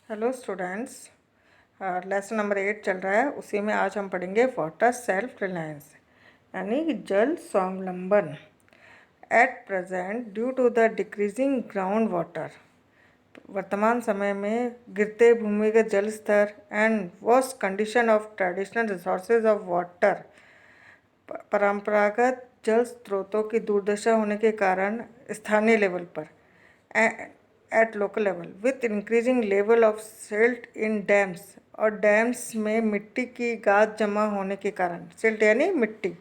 Hello students. Lesson number 8 चल रहा है, उसी में आज हम पढ़ेंगे वाटर सेल्फ रिलायंस यानी कि जल स्वावलंबन। At present due to the decreasing ground water, वर्तमान समय में गिरते भूमिगत जल स्तर and worst condition of traditional resources of water, परंपरागत जल स्रोतों की दुर्दशा होने के कारण स्थानीय लेवल पर at local level with increasing level of silt in dams, और डैम्स में मिट्टी की गाद जमा होने के कारण, सिल्ट यानी मिट्टी,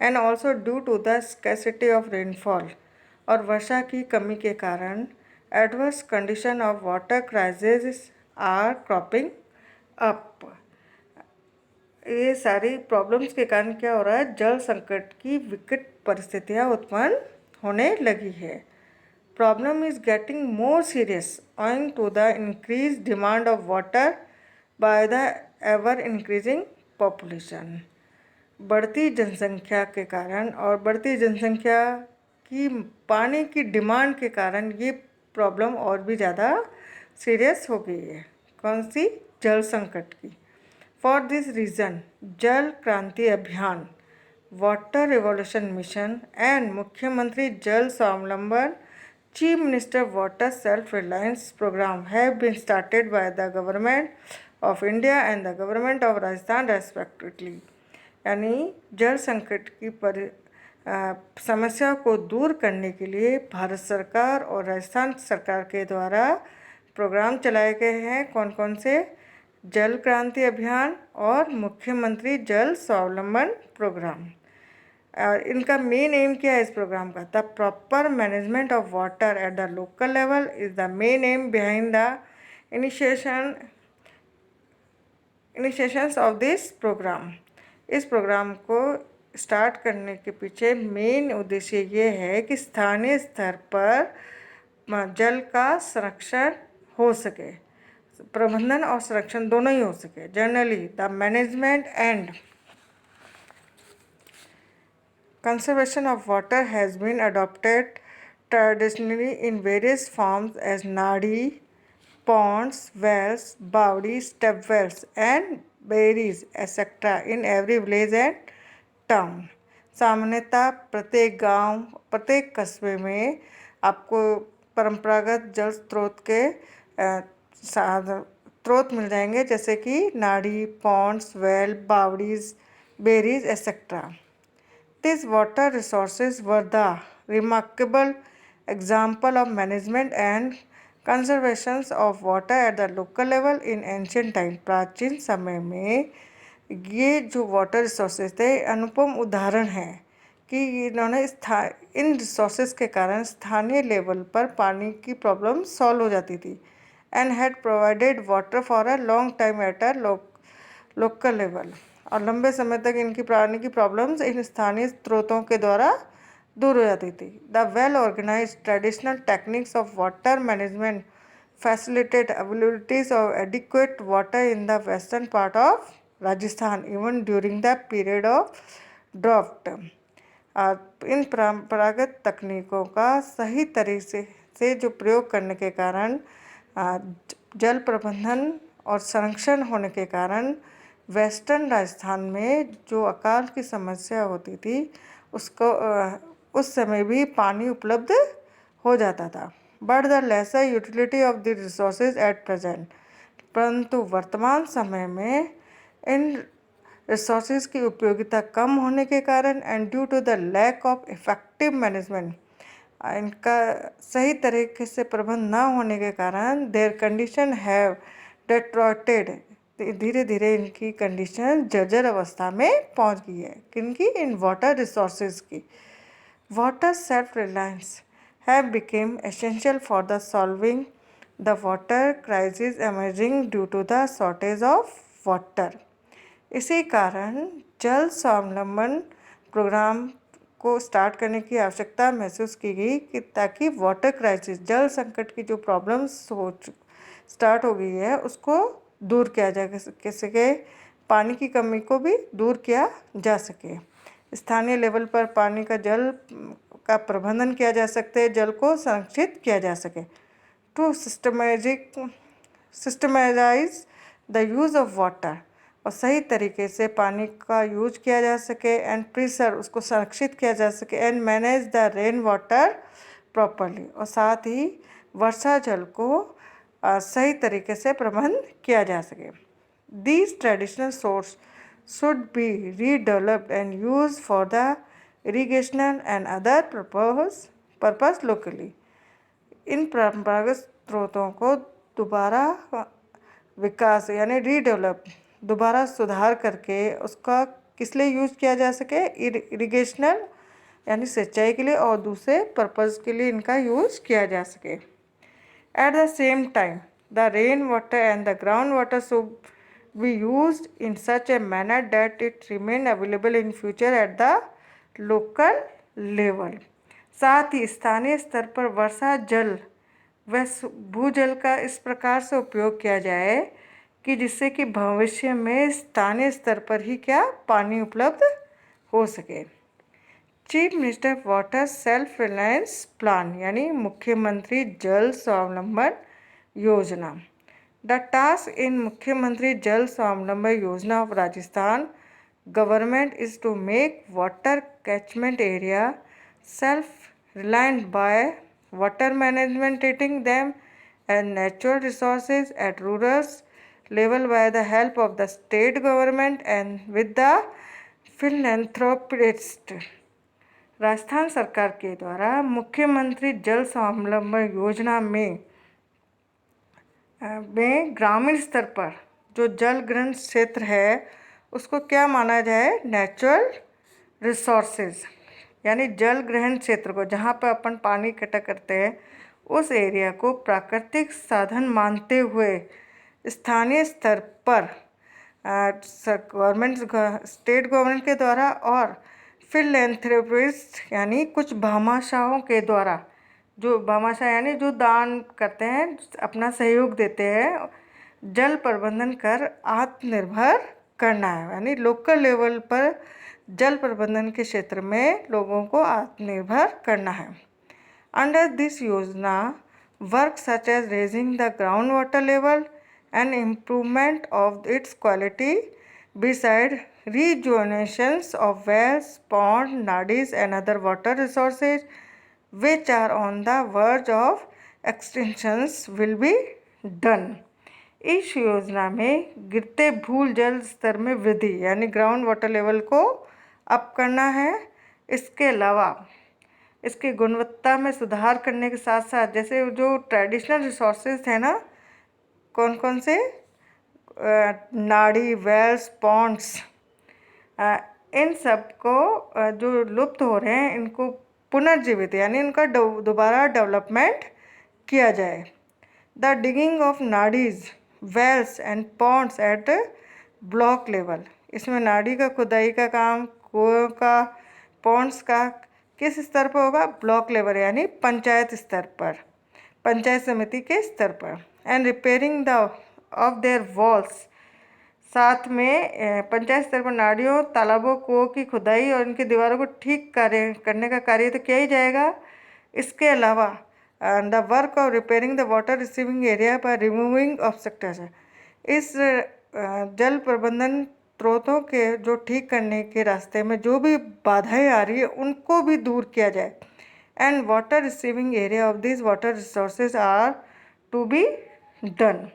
and also due to the scarcity of rainfall, और वर्षा की कमी के कारण adverse condition of water crisis are cropping up. ये सारी प्रॉब्लम्स के कारण क्या हो रहा है, जल संकट की विकट परिस्थितियाँ उत्पन्न होने लगी है। Problem is getting more serious owing to the increased demand of water by the ever increasing population। बढ़ती जनसंख्या के कारण और बढ़ती जनसंख्या की पानी की डिमांड के कारण ये प्रॉब्लम और भी ज़्यादा सीरियस हो गई है। कौन सी? जल संकट की। फॉर दिस रीज़न जल क्रांति अभियान, वाटर रिवॉल्यूशन मिशन एंड मुख्यमंत्री जल स्वावलंबन Chief Minister Water Self-Reliance Program have been started by the Government of India and the Government of Rajasthan respectively। यानी जल संकट की समस्या को दूर करने के लिए भारत सरकार और राजस्थान सरकार के द्वारा प्रोग्राम चलाए गए हैं। कौन कौन से? जल क्रांति अभियान और मुख्यमंत्री जल स्वावलंबन प्रोग्राम। और इनका मेन एम क्या है इस प्रोग्राम का? The proper management of water at the local level is the main aim behind the initiations of this program. इस प्रोग्राम को स्टार्ट करने के पीछे मेन उद्देश्य ये है कि स्थानीय स्तर पर जल का संरक्षण हो सके, प्रबंधन और संरक्षण दोनों ही हो सके। Generally the management and conservation of water has been adopted traditionally in various forms as nadi, ponds, wells, bawdis, step wells and berries etc. in every village and town। सामान्यतः प्रत्येक गांव, प्रत्येक कस्बे में आपको परंपरागत जल स्रोत के स्रोत मिल जाएंगे, जैसे कि नाड़ी, पॉन्ड्स, वेल, बावड़ीज, बेरीज etcetera. These water resources were the remarkable example of management and conservation of water at the local level in ancient time। प्राचीन समय में ये जो वाटर रिसोर्सेज थे अनुपम उदाहरण है कि इन्होंने इन रिसोर्सेज के कारण स्थानीय लेवल पर पानी की प्रॉब्लम सॉल्व हो जाती थी and had provided water for a long time at a local level. और लंबे समय तक इनकी पानी की प्रॉब्लम्स इन स्थानीय स्रोतों के द्वारा दूर हो जाती थी। The well organise traditional techniques of water management facilitate availabilities of adequate water in the western part of Rajasthan even during the period of drought. इन परंपरागत तकनीकों का सही तरीके से जो प्रयोग करने के कारण जल प्रबंधन और संरक्षण होने के कारण वेस्टर्न राजस्थान में जो अकाल की समस्या होती थी उसको उस समय भी पानी उपलब्ध हो जाता था। But the lesser utility of the resources at present, परंतु वर्तमान समय में इन रिसोर्सेज की उपयोगिता कम होने के कारण and due to the lack of effective management, इनका सही तरीके से प्रबंध न होने के कारण देयर कंडीशन हैव डेट्रॉटेड, धीरे धीरे इनकी कंडीशन जर्जर अवस्था में पहुंच गई है। किनकी? इन वाटर रिसोर्सेज की। Water self reliance have become essential for the solving the water crisis emerging due to the shortage of water. इसी कारण जल स्वावलंबन प्रोग्राम को स्टार्ट करने की आवश्यकता महसूस की गई कि ताकि वाटर क्राइसिस, जल संकट की जो प्रॉब्लम्स स्टार्ट हो गई है उसको दूर किया जा सके, पानी की कमी को भी दूर किया जा सके, स्थानीय लेवल पर पानी का जल का प्रबंधन किया जा सकते, जल को संरक्षित किया जा सके। To systemize the use of water, और सही तरीके से पानी का यूज किया जा सके, एंड प्रिजर्व, उसको संरक्षित किया जा सके, and manage the rain water properly, और साथ ही वर्षा जल को सही तरीके से प्रबंध किया जा सके। These traditional source should be redeveloped and use for the irrigational and other purpose locally. इन परंपरागत स्रोतों को दोबारा विकास यानी रीडेवलप, दोबारा सुधार करके उसका किस लिए यूज किया जा सके, इरिगेशनल यानी सिंचाई के लिए, और दूसरे पर्पज़ के लिए इनका यूज किया जा सके। At the same time the rain water and the ground water should be used in such a manner that it remain available in future eight the local level. साथ ही स्थानीय स्तर पर वर्षा जल व भूजल का इस प्रकार से उपयोग किया जाए कि जिससे कि भविष्य में स्थानीय स्तर पर ही क्या पानी उपलब्ध हो सके। Chief minister water self Reliance plan यानी मुख्यमंत्री जल स्वावलंबन योजना। द टास्क इन मुख्यमंत्री जल स्वावलंबन योजना of Rajasthan government is to make water catchment area self reliant by water management, treating them as natural resources at rural level by the help of the state government and with the philanthropist। Rajasthan सरकार के द्वारा मुख्यमंत्री जल स्वावलंबन योजना में ग्रामीण स्तर पर जो जल ग्रहण क्षेत्र है उसको क्या माना जाए, नेचुरल रिसोर्सेज यानी जल ग्रहण क्षेत्र को, जहाँ पर अपन पानी इकट्ठा करते हैं उस एरिया को प्राकृतिक साधन मानते हुए स्थानीय स्तर पर गवर्नमेंट, स्टेट गवर्नमेंट के द्वारा और फिलैंथ्रोपिस्ट यानी कुछ भामाशाहों के द्वारा, जो भामाशाह यानी जो दान करते हैं, अपना सहयोग देते हैं, जल प्रबंधन कर आत्मनिर्भर करना है, यानी लोकल लेवल पर जल प्रबंधन के क्षेत्र में लोगों को आत्मनिर्भर करना है। अंडर दिस योजना work such as raising the ground water level and improvement of its quality beside rejuvenations of wells, ponds, nadis and other water resources which are on the verge of extinctions will be done। इस योजना में गिरते भूल जल स्तर में वृद्धि यानी ग्राउंड वाटर लेवल को अप करना है। इसके अलावा इसकी गुणवत्ता में सुधार करने के साथ साथ जैसे जो ट्रेडिशनल रिसोर्सेज हैं ना, कौन कौन से, नाड़ी, वेल्स, पॉन्ड्स, इन सब को जो लुप्त हो रहे हैं इनको पुनर्जीवित यानी इनका दोबारा डेवलपमेंट किया जाए। द डिगिंग ऑफ नाडीज, wells and ponds at block level, इसमें नाड़ी का खुदाई का काम, कुओं का, पॉन्ड्स का किस स्तर पर होगा, ब्लॉक लेवल यानी पंचायत स्तर पर, पंचायत समिति के स्तर पर। And repairing the of their walls, साथ में पंचायत स्तर पर नालियों, तालाबों, कुओं की खुदाई और इनकी दीवारों को ठीक करने का कार्य तो किया ही जाएगा। इसके अलावा the work of repairing the water receiving area by removing obstructors, इस जल प्रबंधन स्रोतों के जो ठीक करने के रास्ते में जो भी बाधाएं आ रही है उनको भी दूर किया जाए। And water receiving area of this water resources are to be done,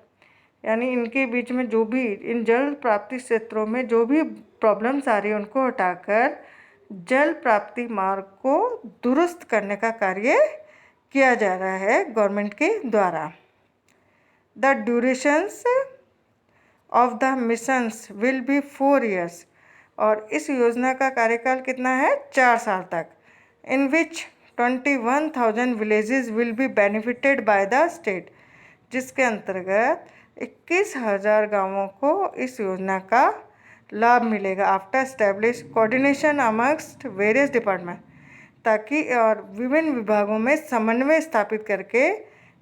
यानी इनके बीच में जो भी इन जल प्राप्ति क्षेत्रों में जो भी प्रॉब्लम्स आ रही है उनको हटाकर जल प्राप्ति मार्ग को दुरुस्त करने का कार्य किया जा रहा है गवर्नमेंट के द्वारा। The durations of the missions will be 4 years, और इस योजना का कार्यकाल कितना है, 4 साल तक। इन विच 21,000 villages will be benefited by the state, जिसके अंतर्गत 21,000 गाँवों को इस योजना का लाभ मिलेगा। After establish coordination amongst various department, ताकि और विभिन्न विभागों में समन्वय स्थापित करके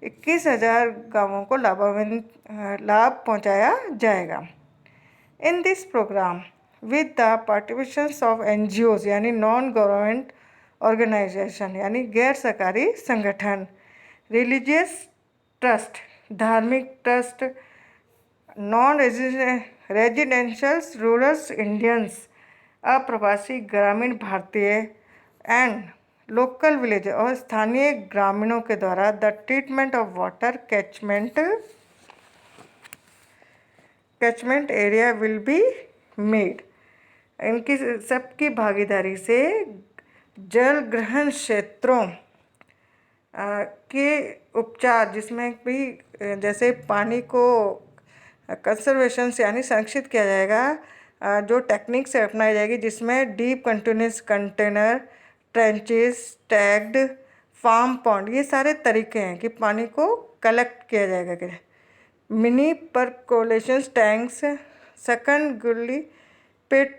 21,000 गाँवों को लाभ पहुंचाया जाएगा। In this program with the participation of NGOs यानी नॉन गवर्नमेंट ऑर्गेनाइजेशन यानी गैर सरकारी संगठन, रिलीजियस ट्रस्ट, धार्मिक trust, non residentials rural Indians, अप्रवासी ग्रामीण भारतीय एंड लोकल विलेज और स्थानीय ग्रामीणों के द्वारा the treatment of water catchment area will be made. इनकी सबकी भागीदारी से जल ग्रहण क्षेत्रों के उपचार, जिसमें भी जैसे पानी को कंजर्वेशन से यानी संरक्षित किया जाएगा, जो टेक्निक से अपनाई जाएगी, जिसमें deep continuous container, trenches, tagged, farm pond, ये सारे तरीके हैं कि पानी को कलेक्ट किया जाएगा। Mini percolation tanks, second gully pit,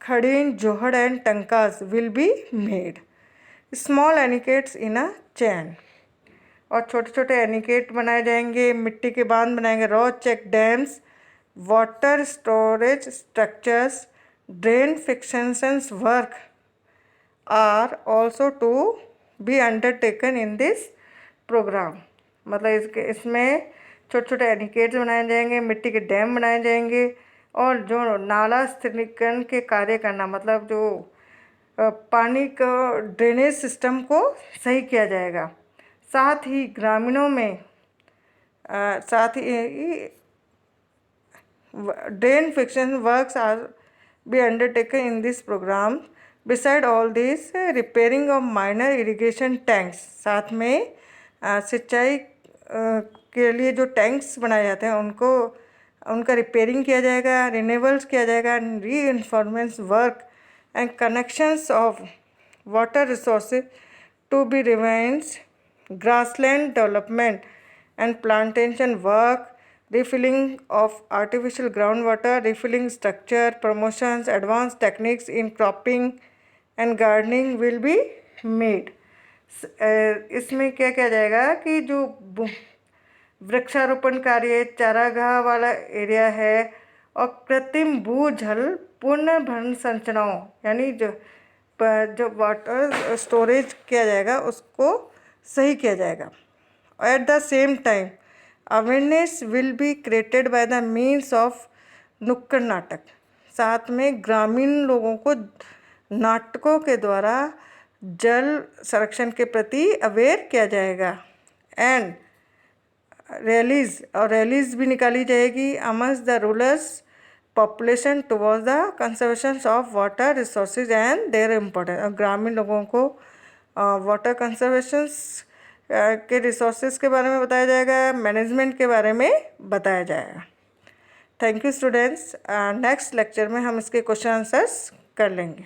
khadin, johad and tankas will be made. Small एनिकेट्स इन अ चैन, और छोटे छोटे एनिकेट बनाए जाएंगे, मिट्टी के बांध बनाएंगे, raw check dams, water storage structures, drain fixations work are also to be undertaken in this program. मतलब इसमें छोटे छोटे एनिकेट्स बनाए जाएंगे, मिट्टी के डैम बनाए जाएंगे, और जो नाला स्थिरीकरण के कार्य करना, मतलब जो पानी को ड्रेनेज सिस्टम को सही किया जाएगा। साथ ही ग्रामीणों में साथ ही drain fixation works are be undertaken in this programme. Beside all this, repairing of minor irrigation tanks, साथ में सिंचाई के लिए जो टैंक्स बनाए जाते हैं उनका रिपेयरिंग किया जाएगा, रिन्यूअल्स किया जाएगा, reinforcement work and connections of water resources to be रिवाइंस, grassland development and plantation work, refilling of artificial groundwater, refilling structure, promotions, advanced techniques in cropping and gardening will be made. इसमें क्या किया जाएगा कि जो वृक्षारोपण कार्य, चारागाह वाला एरिया है, और कृत्रिम भूजल पुनर्भरण संरचनाओं, यानी जो वाटर स्टोरेज किया जाएगा उसको सही किया जाएगा। At the same time awareness will be created by the means of नुक्कड़ नाटक, साथ में ग्रामीण लोगों को नाटकों के द्वारा जल संरक्षण के प्रति अवेयर किया जाएगा। एंड रैलीज भी निकाली जाएगी amongst the rural population towards the conservation of water resources and there importance. और ग्रामीण लोगों को वाटर कंजर्वेशंस के रिसोर्सेज के बारे में बताया जाएगा, मैनेजमेंट के बारे में बताया जाएगा। Thank you students. Next lecture में हम इसके क्वेश्चन आंसर्स कर लेंगे।